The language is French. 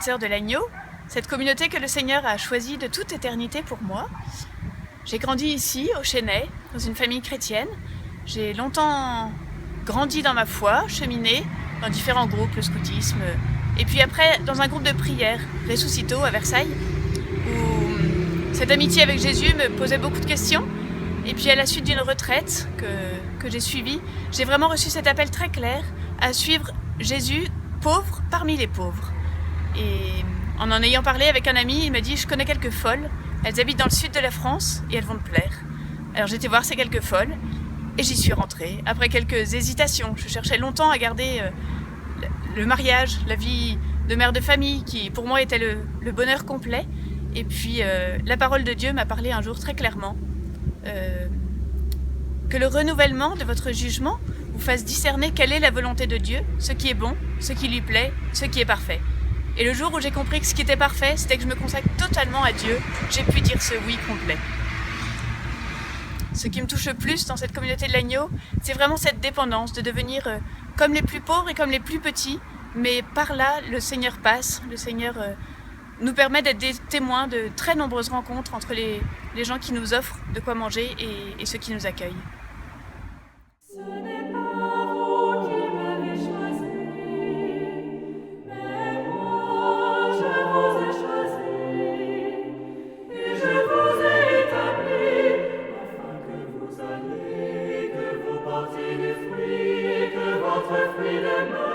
Sœurs de l'Agneau, cette communauté que le Seigneur a choisie de toute éternité pour moi. J'ai grandi ici, au Chesnay, dans une famille chrétienne. J'ai longtemps grandi dans ma foi, cheminé dans différents groupes, le scoutisme, et puis après dans un groupe de prière, Ressuscito à Versailles, où cette amitié avec Jésus me posait beaucoup de questions. Et puis à la suite d'une retraite que j'ai suivie, j'ai vraiment reçu cet appel très clair à suivre Jésus, pauvre parmi les pauvres. Et en ayant parlé avec un ami, il m'a dit « Je connais quelques folles, elles habitent dans le sud de la France et elles vont te plaire. » Alors j'ai été voir ces quelques folles et j'y suis rentrée. Après quelques hésitations, je cherchais longtemps à garder le mariage, la vie de mère de famille qui pour moi était le bonheur complet. Et puis la parole de Dieu m'a parlé un jour très clairement que le renouvellement de votre jugement vous fasse discerner quelle est la volonté de Dieu, ce qui est bon, ce qui lui plaît, ce qui est parfait. Et le jour où j'ai compris que ce qui était parfait, c'était que je me consacre totalement à Dieu, j'ai pu dire ce oui complet. Ce qui me touche le plus dans cette communauté de l'agneau, c'est vraiment cette dépendance de devenir comme les plus pauvres et comme les plus petits, mais par là, le Seigneur passe, le Seigneur nous permet d'être des témoins de très nombreuses rencontres entre les gens qui nous offrent de quoi manger et ceux qui nous accueillent. Fruit de